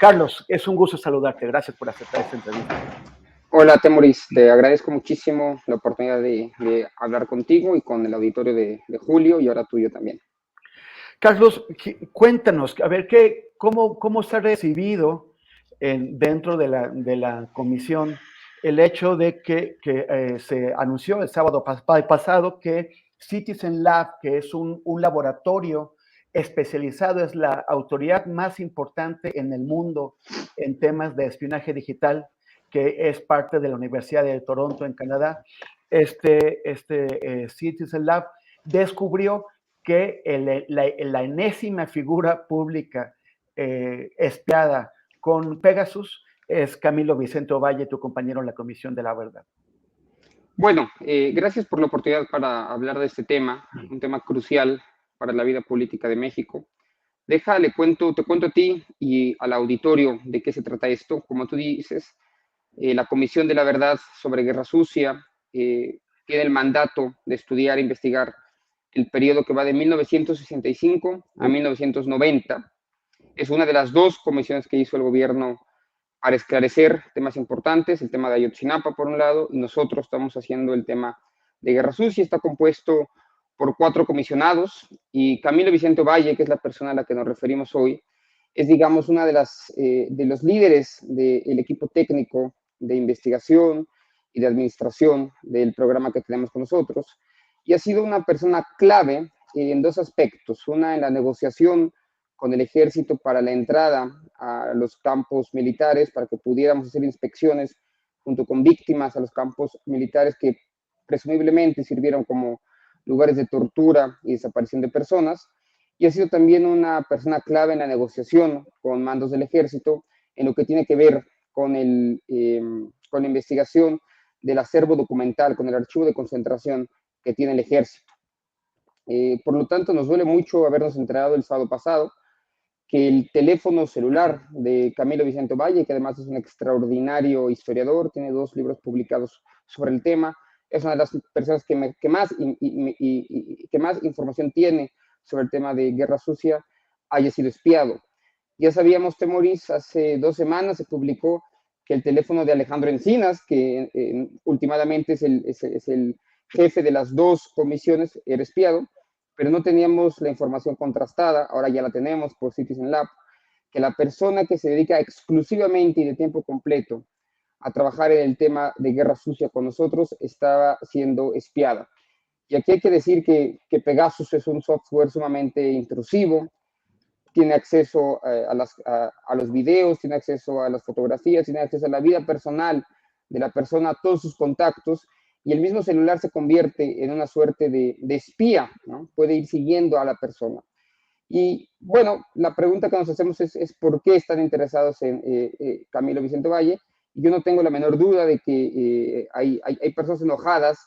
Carlos, es un gusto saludarte. Gracias por aceptar esta entrevista. Hola, Temoris, te agradezco muchísimo la oportunidad de hablar contigo y con el auditorio de Julio y ahora tuyo también. Carlos, cuéntanos, a ver, cómo se ha recibido dentro de la comisión el hecho de que se anunció el sábado pasado que Citizen Lab, que es un laboratorio especializado, es la autoridad más importante en el mundo en temas de espionaje digital, que es parte de la Universidad de Toronto en Canadá. Citizen Lab descubrió que la enésima figura pública espiada con Pegasus es Camilo Vicente Ovalle, tu compañero en la Comisión de la Verdad. Bueno, gracias por la oportunidad para hablar de este tema, un tema crucial para la vida política de México. Te cuento a ti y al auditorio de qué se trata esto. Como tú dices, la Comisión de la Verdad sobre Guerra Sucia tiene el mandato de estudiar e investigar el periodo que va de 1965 a 1990. Es una de las dos comisiones que hizo el gobierno para esclarecer temas importantes, el tema de Ayotzinapa por un lado, y nosotros estamos haciendo el tema de Guerra Sucia. Está compuesto por 4 comisionados y Camilo Vicente Valle, que es la persona a la que nos referimos hoy, es, digamos, una de los líderes del equipo técnico de investigación y de administración del programa que tenemos con nosotros, y ha sido una persona clave en 2 aspectos. Una, en la negociación con el ejército para la entrada a los campos militares, para que pudiéramos hacer inspecciones junto con víctimas a los campos militares que presumiblemente sirvieron como lugares de tortura y desaparición de personas, y ha sido también una persona clave en la negociación con mandos del ejército en lo que tiene que ver con la investigación del acervo documental, con el archivo de concentración que tiene el ejército. Por lo tanto, nos duele mucho habernos enterado el sábado pasado que el teléfono celular de Camilo Vicente Valle, que además es un extraordinario historiador, tiene 2 libros publicados sobre el tema, es una de las personas que más información tiene sobre el tema de Guerra Sucia, haya sido espiado. Ya sabíamos, Temoris, hace 2 semanas se publicó que el teléfono de Alejandro Encinas, que últimamente es el jefe de las 2 comisiones, era espiado, pero no teníamos la información contrastada, ahora ya la tenemos por Citizen Lab, que la persona que se dedica exclusivamente y de tiempo completo a trabajar en el tema de Guerra Sucia con nosotros estaba siendo espiada. Y aquí hay que decir que Pegasus es un software sumamente intrusivo, tiene acceso a los videos, tiene acceso a las fotografías, tiene acceso a la vida personal de la persona, a todos sus contactos, y el mismo celular se convierte en una suerte de espía, ¿no? Puede ir siguiendo a la persona. Y bueno, la pregunta que nos hacemos es ¿por qué están interesados en Camilo Vicente Valle? Yo no tengo la menor duda de que hay personas enojadas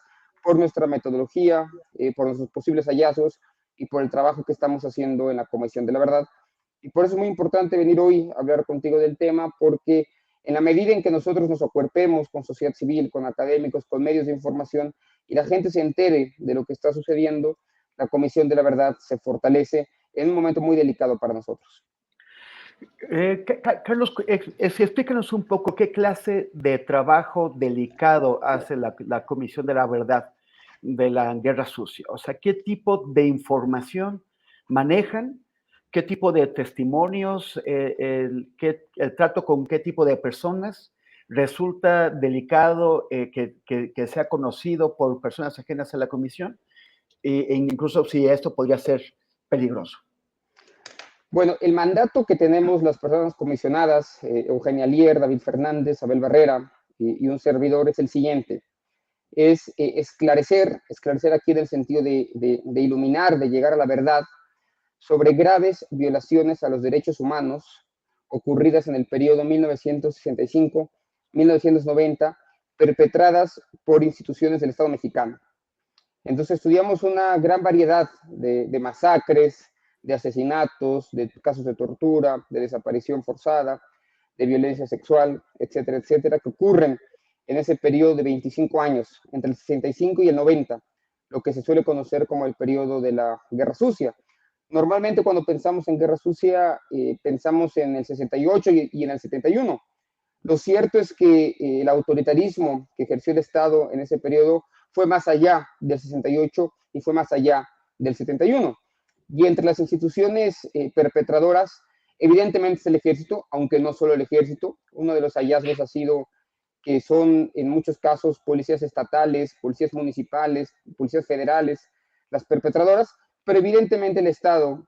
por nuestra metodología, por nuestros posibles hallazgos y por el trabajo que estamos haciendo en la Comisión de la Verdad. Y por eso es muy importante venir hoy a hablar contigo del tema, porque en la medida en que nosotros nos acuerpemos con sociedad civil, con académicos, con medios de información, y la gente se entere de lo que está sucediendo, la Comisión de la Verdad se fortalece en un momento muy delicado para nosotros. Carlos, explícanos un poco qué clase de trabajo delicado hace la Comisión de la Verdad de la Guerra Sucia. O sea, ¿qué tipo de información manejan? ¿Qué tipo de testimonios? El trato con qué tipo de personas resulta delicado que sea conocido por personas ajenas a la Comisión? E incluso si esto podría ser peligroso. Bueno, el mandato que tenemos las personas comisionadas, Eugenia Lier, David Fernández, Abel Barrera y un servidor es el siguiente. Es esclarecer aquí en el sentido de iluminar, de llegar a la verdad sobre graves violaciones a los derechos humanos ocurridas en el periodo 1965-1990, perpetradas por instituciones del Estado mexicano. Entonces estudiamos una gran variedad de masacres, de asesinatos, de casos de tortura, de desaparición forzada, de violencia sexual, etcétera, etcétera, que ocurren en ese periodo de 25 años, entre el 65 y el 90, lo que se suele conocer como el periodo de la Guerra Sucia. Normalmente cuando pensamos en guerra sucia, pensamos en el 68 y en el 71. Lo cierto es que el autoritarismo que ejerció el Estado en ese periodo fue más allá del 68 y fue más allá del 71. Y entre las instituciones perpetradoras, evidentemente es el ejército, aunque no solo el ejército. Uno de los hallazgos ha sido que son en muchos casos policías estatales, policías municipales, policías federales, las perpetradoras, pero evidentemente el Estado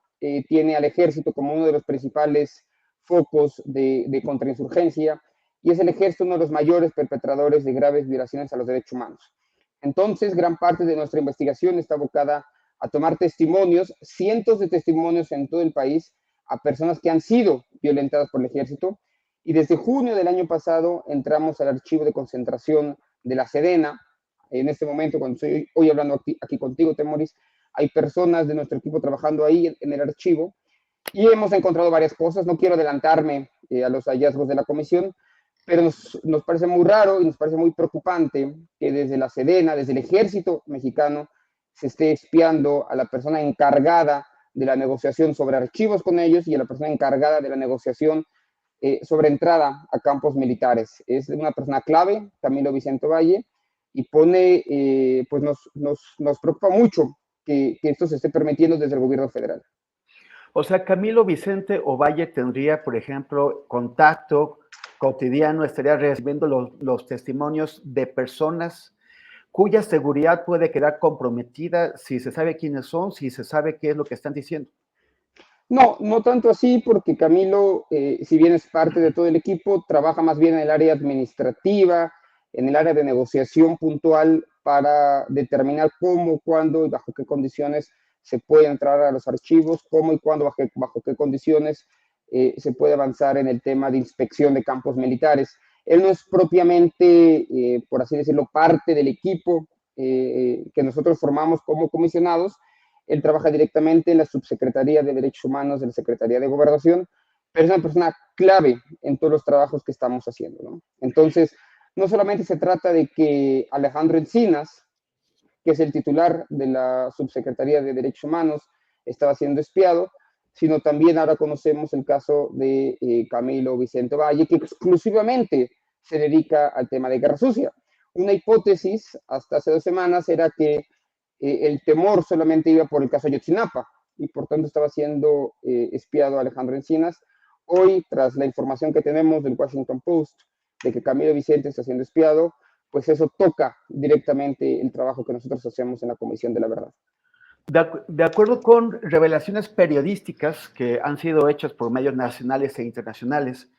tiene al ejército como uno de los principales focos de contrainsurgencia, y es el ejército uno de los mayores perpetradores de graves violaciones a los derechos humanos. Entonces, gran parte de nuestra investigación está abocada a tomar testimonios, cientos de testimonios en todo el país, a personas que han sido violentadas por el ejército, y desde junio del año pasado entramos al archivo de concentración de la Sedena. En este momento, cuando estoy hoy hablando aquí contigo, Temoris, hay personas de nuestro equipo trabajando ahí en el archivo y hemos encontrado varias cosas. No quiero adelantarme a los hallazgos de la comisión, pero nos parece muy raro y nos parece muy preocupante que desde la Sedena, desde el ejército mexicano, se esté espiando a la persona encargada de la negociación sobre archivos con ellos y a la persona encargada de la negociación sobre entrada a campos militares. Es una persona clave, Camilo Vicente Valle, y pone, pues nos preocupa mucho que esto se esté permitiendo desde el gobierno federal. O sea, Camilo Vicente Ovalle tendría, por ejemplo, contacto cotidiano, estaría recibiendo los testimonios de personas cuya seguridad puede quedar comprometida si se sabe quiénes son, si se sabe qué es lo que están diciendo. No, no tanto así, porque Camilo, si bien es parte de todo el equipo, trabaja más bien en el área administrativa, en el área de negociación puntual para determinar cómo, cuándo y bajo qué condiciones se puede entrar a los archivos, cómo y cuándo, bajo qué condiciones se puede avanzar en el tema de inspección de campos militares. Él no es propiamente, por así decirlo, parte del equipo que nosotros formamos como comisionados. Él trabaja directamente en la Subsecretaría de Derechos Humanos de la Secretaría de Gobernación, pero es una persona clave en todos los trabajos que estamos haciendo, ¿no? Entonces, no solamente se trata de que Alejandro Encinas, que es el titular de la Subsecretaría de Derechos Humanos, estaba siendo espiado, sino también ahora conocemos el caso de Camilo Vicente Valle, que exclusivamente se dedica al tema de guerra sucia. Una hipótesis hasta hace 2 semanas era que el temor solamente iba por el caso Ayotzinapa y por tanto estaba siendo espiado Alejandro Encinas. Hoy, tras la información que tenemos del Washington Post de que Camilo Vicente está siendo espiado, pues eso toca directamente el trabajo que nosotros hacemos en la Comisión de la Verdad. De acuerdo con revelaciones periodísticas que han sido hechas por medios nacionales e internacionales,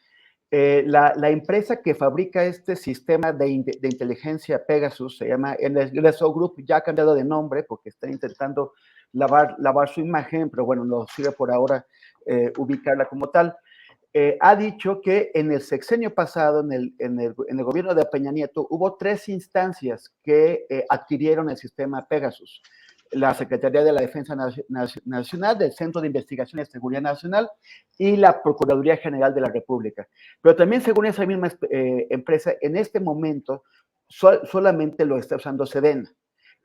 la empresa que fabrica este sistema de inteligencia Pegasus se llama NSO Group, ya ha cambiado de nombre porque está intentando lavar su imagen, pero bueno, no sirve por ahora ubicarla como tal. Ha dicho que en el sexenio pasado, en el gobierno de Peña Nieto, hubo 3 instancias que adquirieron el sistema Pegasus. La Secretaría de la Defensa Nacional, del Centro de Investigación y Seguridad Nacional y la Procuraduría General de la República. Pero también, según esa misma empresa, en este momento solamente lo está usando Sedena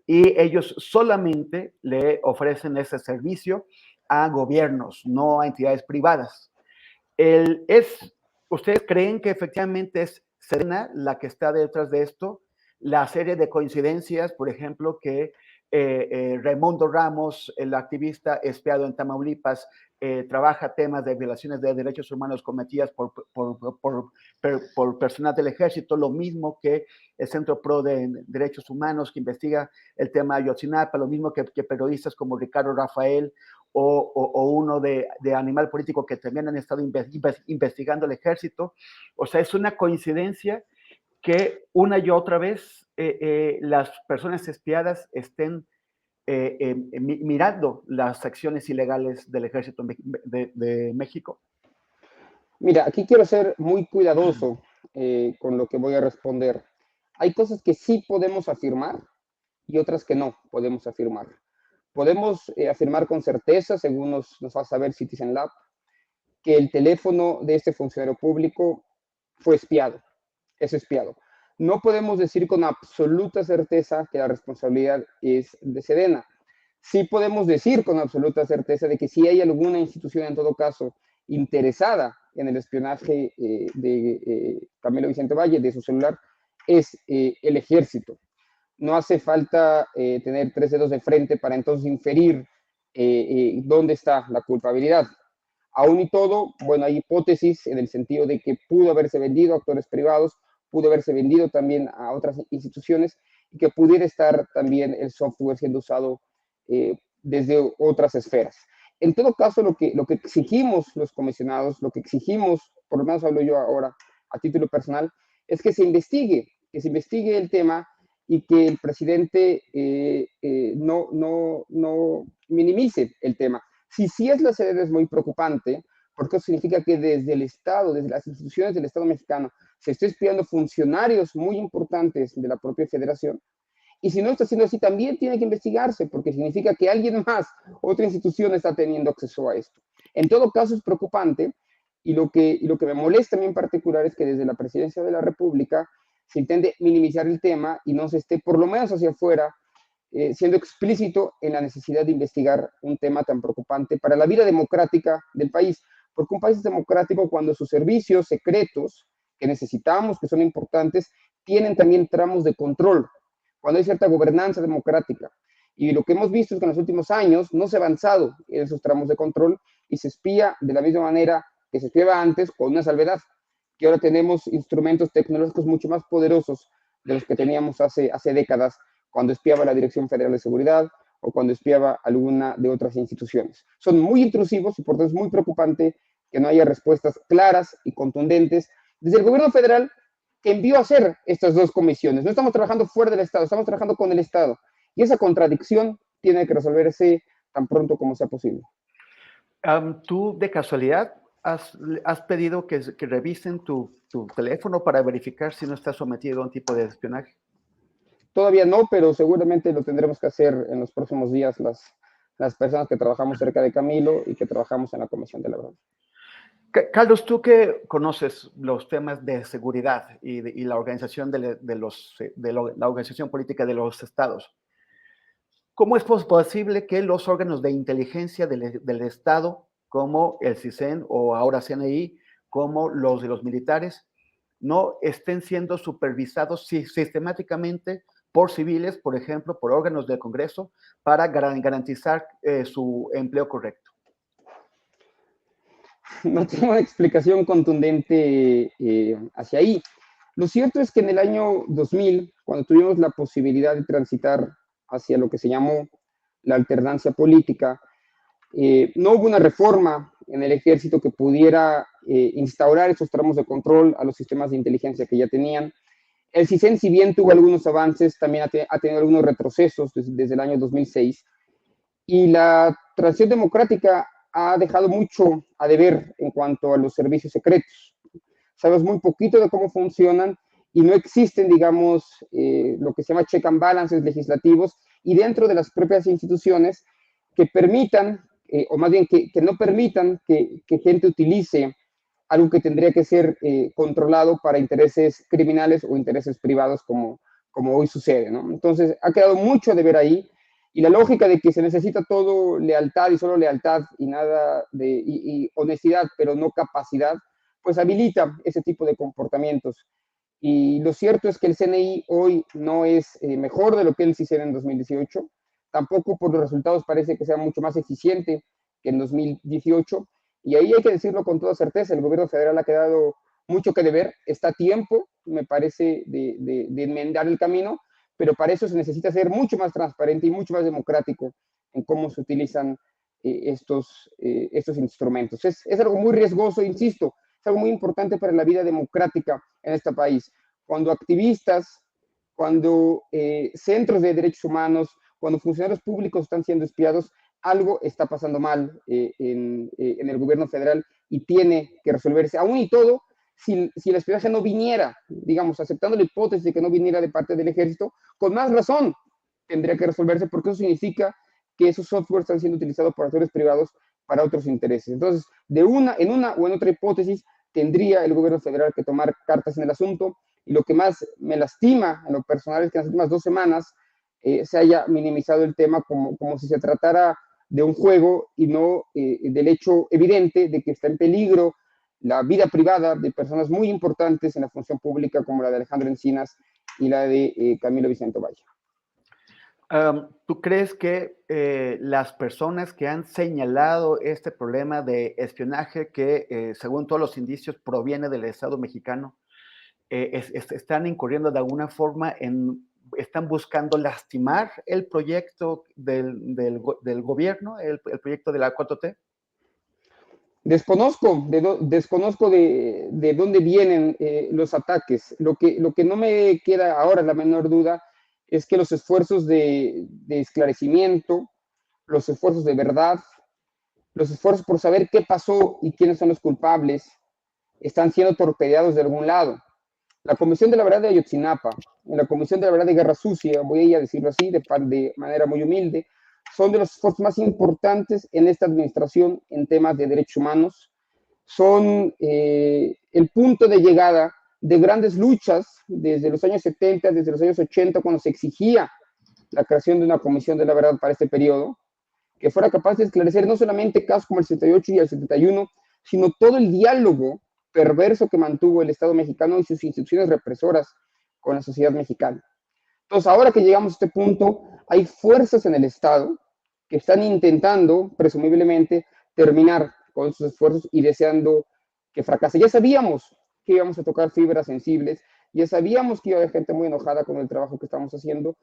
y ellos solamente le ofrecen ese servicio a gobiernos, no a entidades privadas. ¿Ustedes creen que efectivamente es Sedena la que está detrás de esto? La serie de coincidencias, por ejemplo, que Raimundo Ramos, el activista espiado en Tamaulipas, trabaja temas de violaciones de derechos humanos cometidas por personal del ejército, lo mismo que el Centro Pro de Derechos Humanos que investiga el tema de Ayotzinapa, lo mismo que periodistas como Ricardo Rafael o uno de Animal Político que también han estado investigando el ejército. O sea, es una coincidencia que una y otra vez las personas espiadas estén mirando las acciones ilegales del ejército de México. Mira, aquí quiero ser muy cuidadoso con lo que voy a responder. Hay cosas que sí podemos afirmar y otras que no podemos afirmar. Podemos afirmar con certeza, según nos va a saber Citizen Lab, que el teléfono de este funcionario público fue espiado, es espiado. No podemos decir con absoluta certeza que la responsabilidad es de Sedena. sí podemos decir con absoluta certeza de que si hay alguna institución, en todo caso, interesada en el espionaje de Camilo Vicente Valle, de su celular, es el ejército. No hace falta tener tres dedos de frente para entonces inferir dónde está la culpabilidad. Aún y todo, bueno, hay hipótesis en el sentido de que pudo haberse vendido a actores privados, pudo haberse vendido también a otras instituciones y que pudiera estar también el software siendo usado desde otras esferas. En todo caso, lo que exigimos los comisionados, lo que exigimos, por lo menos hablo yo ahora a título personal, es que se investigue el tema y que el presidente no minimice el tema. Si es la sede es muy preocupante, porque eso significa que desde el Estado, desde las instituciones del Estado mexicano, se está espiando funcionarios muy importantes de la propia federación. Y si no está siendo así, también tiene que investigarse, porque significa que alguien más, otra institución, está teniendo acceso a esto. En todo caso, es preocupante, y lo que me molesta a mí en particular es que desde la Presidencia de la República se intente minimizar el tema y no se esté, por lo menos hacia afuera, siendo explícito en la necesidad de investigar un tema tan preocupante para la vida democrática del país, porque un país es democrático cuando sus servicios secretos, que necesitamos, que son importantes, tienen también tramos de control, cuando hay cierta gobernanza democrática. Y lo que hemos visto es que en los últimos años no se ha avanzado en esos tramos de control y se espía de la misma manera que se espiaba antes, con una salvedad, que ahora tenemos instrumentos tecnológicos mucho más poderosos de los que teníamos hace décadas, cuando espiaba la Dirección Federal de Seguridad o cuando espiaba alguna de otras instituciones. Son muy intrusivos y por tanto es muy preocupante que no haya respuestas claras y contundentes desde el gobierno federal, que envió a hacer estas dos comisiones. No estamos trabajando fuera del Estado, estamos trabajando con el Estado. Y esa contradicción tiene que resolverse tan pronto como sea posible. ¿Tú, de casualidad, has pedido que revisen tu teléfono para verificar si no está sometido a un tipo de espionaje? Todavía no, pero seguramente lo tendremos que hacer en los próximos días las personas que trabajamos cerca de Camilo y que trabajamos en la Comisión de la Verdad. Carlos, tú que conoces los temas de seguridad y la organización de la organización política de los estados, ¿cómo es posible que los órganos de inteligencia del Estado, como el CISEN o ahora CNI, como los de los militares, no estén siendo supervisados sistemáticamente por civiles, por ejemplo, por órganos del Congreso, para garantizar su empleo correcto? No tengo una explicación contundente hacia ahí. Lo cierto es que en el año 2000, cuando tuvimos la posibilidad de transitar hacia lo que se llamó la alternancia política, no hubo una reforma en el ejército que pudiera instaurar esos tramos de control a los sistemas de inteligencia que ya tenían. El CISEN, si bien tuvo algunos avances, también ha tenido algunos retrocesos desde el año 2006. Y la transición democrática ha dejado mucho a deber en cuanto a los servicios secretos. Sabes muy poquito de cómo funcionan y no existen, digamos, lo que se llama check and balances legislativos y dentro de las propias instituciones que permitan, o más bien que no permitan que gente utilice algo que tendría que ser controlado para intereses criminales o intereses privados como hoy sucede, ¿no? Entonces, ha quedado mucho de ver ahí y la lógica de que se necesita todo lealtad y solo lealtad y nada y honestidad, pero no capacidad, pues habilita ese tipo de comportamientos. Y lo cierto es que el CNI hoy no es mejor de lo que él sí era en 2018, tampoco por los resultados parece que sea mucho más eficiente que en 2018, y ahí hay que decirlo con toda certeza, el gobierno federal ha quedado mucho que deber, está a tiempo, me parece, de enmendar el camino, pero para eso se necesita ser mucho más transparente y mucho más democrático en cómo se utilizan estos instrumentos. Es algo muy riesgoso, insisto, es algo muy importante para la vida democrática en este país. Cuando activistas, cuando centros de derechos humanos, cuando funcionarios públicos están siendo espiados, algo está pasando mal en el gobierno federal y tiene que resolverse. Aún y todo, si el espionaje no viniera, digamos, aceptando la hipótesis de que no viniera de parte del ejército, con más razón tendría que resolverse porque eso significa que esos softwares están siendo utilizados por actores privados para otros intereses. Entonces, en una o en otra hipótesis, tendría el gobierno federal que tomar cartas en el asunto y lo que más me lastima en lo personal es que en las últimas 2 semanas se haya minimizado el tema como si se tratara de un juego y no del hecho evidente de que está en peligro la vida privada de personas muy importantes en la función pública como la de Alejandro Encinas y la de Camilo Vicente Valle. ¿Tú crees que las personas que han señalado este problema de espionaje que, según todos los indicios, proviene del Estado mexicano, están incurriendo de alguna forma están buscando lastimar el proyecto del gobierno, el proyecto de la 4T? Desconozco de dónde vienen los ataques. Lo que no me queda ahora la menor duda es que los esfuerzos de esclarecimiento, los esfuerzos de verdad, los esfuerzos por saber qué pasó y quiénes son los culpables, están siendo torpedeados de algún lado. La Comisión de la Verdad de Ayotzinapa, en la Comisión de la Verdad de Guerra Sucia, voy a decirlo así, de manera muy humilde, son de los esfuerzos más importantes en esta administración en temas de derechos humanos. Son el punto de llegada de grandes luchas desde los años 70, desde los años 80, cuando se exigía la creación de una Comisión de la Verdad para este periodo, que fuera capaz de esclarecer no solamente casos como el 78 y el 71, sino todo el diálogo perverso que mantuvo el Estado mexicano y sus instituciones represoras con la sociedad mexicana. Entonces, ahora que llegamos a este punto, hay fuerzas en el Estado que están intentando, presumiblemente, terminar con sus esfuerzos y deseando que fracase. Ya sabíamos que íbamos a tocar fibras sensibles, ya sabíamos que iba a haber gente muy enojada con el trabajo que estamos haciendo,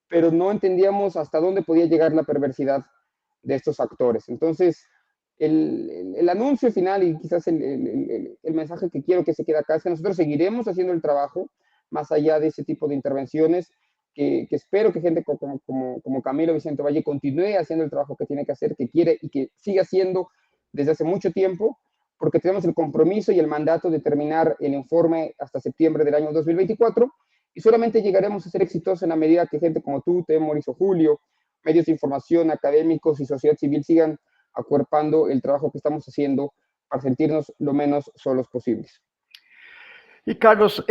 pero no entendíamos hasta dónde podía llegar la perversidad de estos actores. Entonces, el anuncio final y quizás el mensaje que quiero que se quede acá es que nosotros seguiremos haciendo el trabajo más allá de ese tipo de intervenciones, que espero que gente como Camilo Vicente Valle continúe haciendo el trabajo que tiene que hacer, que quiere y que siga haciendo desde hace mucho tiempo, porque tenemos el compromiso y el mandato de terminar el informe hasta septiembre del año 2024 y solamente llegaremos a ser exitosos en la medida que gente como tú, Temoris o Julio, medios de información, académicos y sociedad civil sigan acuerpando el trabajo que estamos haciendo para sentirnos lo menos solos posibles. Y Carlos,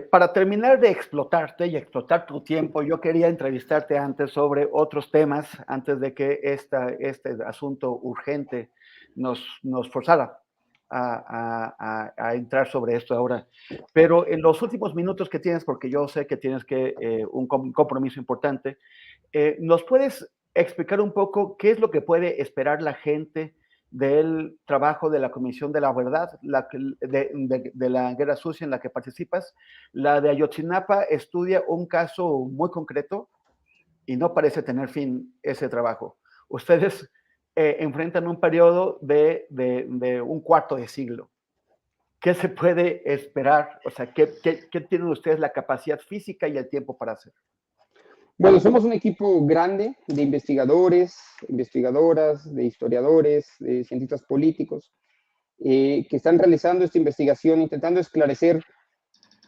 para terminar de explotarte y explotar tu tiempo, yo quería entrevistarte antes sobre otros temas, antes de que este asunto urgente nos forzara a entrar sobre esto ahora. Pero en los últimos minutos que tienes, porque yo sé que tienes un compromiso importante, ¿nos puedes explicar un poco qué es lo que puede esperar la gente del trabajo de la Comisión de la Verdad, de la Guerra Sucia en la que participas? La de Ayotzinapa estudia un caso muy concreto y no parece tener fin ese trabajo. Ustedes enfrentan un periodo de un cuarto de siglo. ¿Qué se puede esperar? O sea, ¿qué tienen ustedes la capacidad física y el tiempo para hacer? Bueno, somos un equipo grande de investigadores, investigadoras, de historiadores, de cientistas políticos, que están realizando esta investigación, intentando esclarecer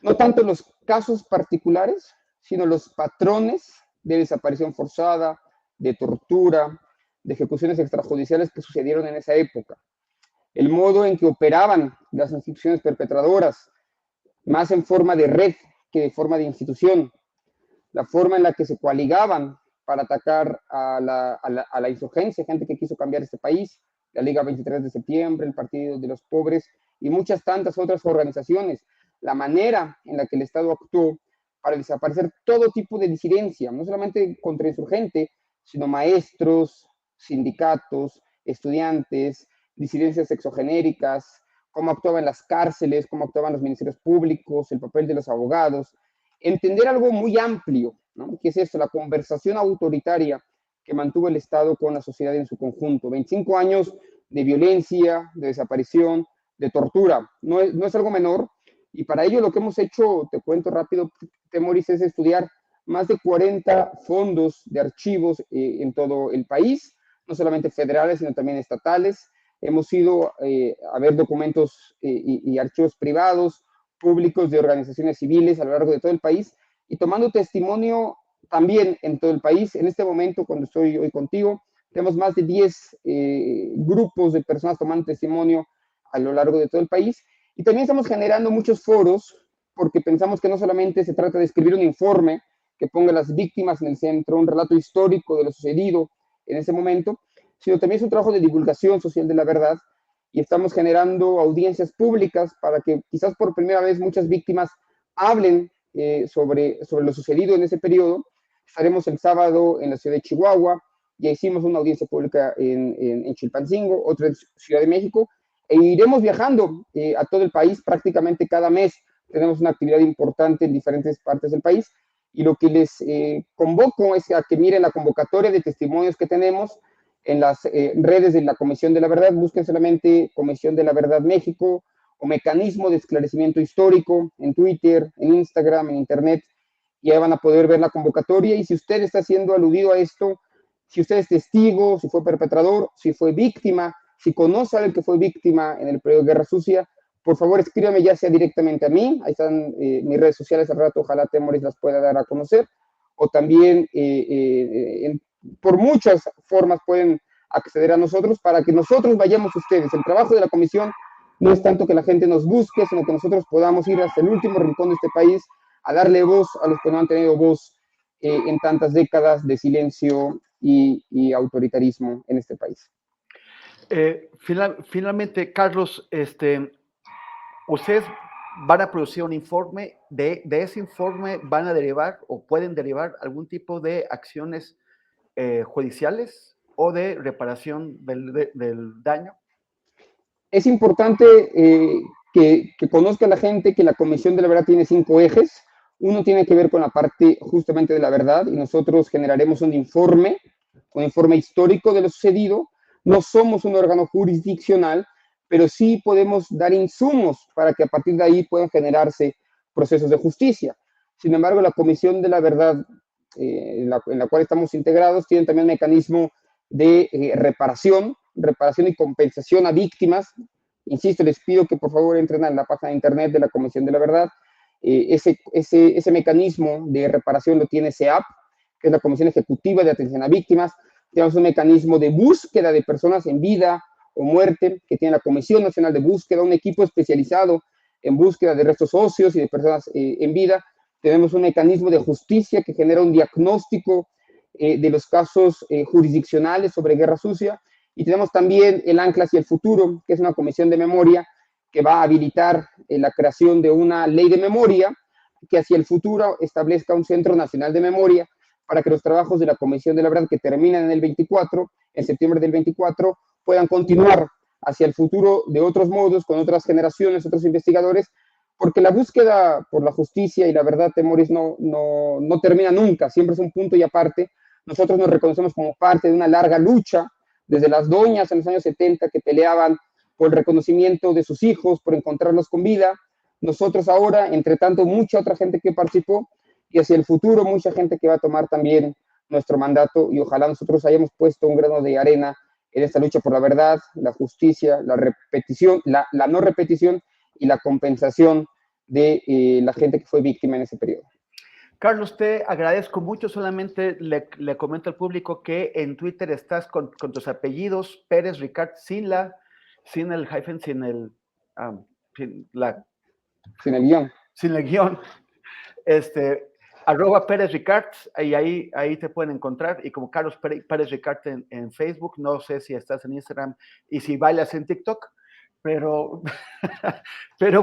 no tanto los casos particulares, sino los patrones de desaparición forzada, de tortura, de ejecuciones extrajudiciales que sucedieron en esa época. El modo en que operaban las instituciones perpetradoras, más en forma de red que de forma de institución, la forma en la que se coaligaban para atacar a la insurgencia, gente que quiso cambiar este país, la Liga 23 de septiembre, el Partido de los Pobres y muchas tantas otras organizaciones, la manera en la que el Estado actuó para desaparecer todo tipo de disidencia, no solamente contra insurgente, sino maestros, sindicatos, estudiantes, disidencias sexogenéricas, cómo actuaban las cárceles, cómo actuaban los ministerios públicos, el papel de los abogados, entender algo muy amplio, ¿no? ¿Qué es esto? La conversación autoritaria que mantuvo el Estado con la sociedad en su conjunto. 25 años de violencia, de desaparición, de tortura. No es algo menor. Y para ello lo que hemos hecho, te cuento rápido, Temoris, es estudiar más de 40 fondos de archivos en todo el país, no solamente federales, sino también estatales. Hemos ido a ver documentos y archivos privados, públicos de organizaciones civiles a lo largo de todo el país y tomando testimonio también en todo el país. En este momento, cuando estoy hoy contigo, tenemos más de 10 grupos de personas tomando testimonio a lo largo de todo el país y también estamos generando muchos foros porque pensamos que no solamente se trata de escribir un informe, que ponga a las víctimas en el centro, un relato histórico de lo sucedido en ese momento, sino también es un trabajo de divulgación social de la verdad, y estamos generando audiencias públicas para que quizás por primera vez muchas víctimas hablen sobre lo sucedido en ese periodo. Estaremos el sábado en la ciudad de Chihuahua, ya hicimos una audiencia pública en Chilpancingo, otra en Ciudad de México, e iremos viajando a todo el país prácticamente cada mes. Tenemos una actividad importante en diferentes partes del país, y lo que les convoco es a que miren la convocatoria de testimonios que tenemos en las redes de la Comisión de la Verdad. Busquen solamente Comisión de la Verdad México o Mecanismo de Esclarecimiento Histórico en Twitter, en Instagram, en Internet, y ahí van a poder ver la convocatoria. Y si usted está siendo aludido a esto, si usted es testigo, si fue perpetrador, si fue víctima, si conoce a alguien que fue víctima en el periodo de Guerra Sucia, por favor escríbame ya sea directamente a mí, ahí están mis redes sociales, al rato ojalá Temoris las pueda dar a conocer, o también por muchas formas pueden acceder a nosotros para que nosotros vayamos a ustedes. El trabajo de la comisión no es tanto que la gente nos busque, sino que nosotros podamos ir hasta el último rincón de este país a darle voz a los que no han tenido voz en tantas décadas de silencio y autoritarismo en este país. Finalmente, Carlos, ustedes van a producir un informe, de ese informe van a derivar o pueden derivar algún tipo de acciones judiciales o de reparación del daño. Es importante que conozca la gente que la Comisión de la Verdad tiene 5 ejes. Uno tiene que ver con la parte justamente de la verdad, y nosotros generaremos un informe histórico de lo sucedido. No somos un órgano jurisdiccional, pero sí podemos dar insumos para que a partir de ahí puedan generarse procesos de justicia. Sin embargo, la Comisión de la Verdad, en la cual estamos integrados, tiene también un mecanismo de reparación y compensación a víctimas. Insisto, les pido que por favor entren a la página de internet de la Comisión de la Verdad. Ese mecanismo de reparación lo tiene CEAP, que es la Comisión Ejecutiva de Atención a Víctimas. Tenemos un mecanismo de búsqueda de personas en vida o muerte, que tiene la Comisión Nacional de Búsqueda, un equipo especializado en búsqueda de restos óseos y de personas en vida. Tenemos un mecanismo de justicia que genera un diagnóstico de los casos jurisdiccionales sobre Guerra Sucia, y tenemos también el Ancla hacia el Futuro, que es una comisión de memoria que va a habilitar la creación de una ley de memoria que hacia el futuro establezca un Centro Nacional de Memoria para que los trabajos de la Comisión de la Verdad que terminan en septiembre del 24, puedan continuar hacia el futuro de otros modos, con otras generaciones, otros investigadores, porque la búsqueda por la justicia y la verdad, Temoris, no termina nunca, siempre es un punto y aparte. Nosotros nos reconocemos como parte de una larga lucha, desde las doñas en los años 70 que peleaban por el reconocimiento de sus hijos, por encontrarlos con vida. Nosotros ahora, entre tanto, mucha otra gente que participó, y hacia el futuro mucha gente que va a tomar también nuestro mandato, y ojalá nosotros hayamos puesto un grano de arena en esta lucha por la verdad, la justicia, la repetición, la no repetición y la compensación de la gente que fue víctima en ese periodo. Carlos, te agradezco mucho. Solamente le comento al público que en Twitter estás con tus apellidos, Pérez Ricard, sin el hyphen, sin el guión. Sin el guión. @Pérez Ricard, y ahí te pueden encontrar, y como Carlos Pérez Ricard en Facebook. No sé si estás en Instagram y si bailas en TikTok, pero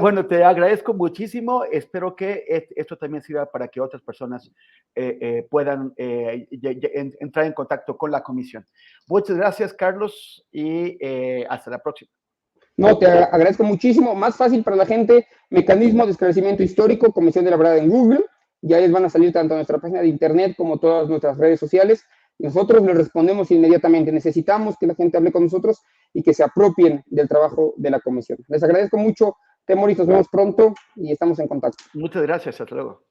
bueno, te agradezco muchísimo. Espero que esto también sirva para que otras personas puedan entrar en contacto con la comisión. Muchas gracias, Carlos, y hasta la próxima. No, te agradezco muchísimo. Más fácil para la gente, Mecanismo de Esclarecimiento Histórico, Comisión de la Verdad en Google. Ya les van a salir tanto nuestra página de internet como todas nuestras redes sociales. Y nosotros les respondemos inmediatamente. Necesitamos que la gente hable con nosotros y que se apropien del trabajo de la comisión. Les agradezco mucho, Temoris, nos vemos pronto y estamos en contacto. Muchas gracias, hasta luego.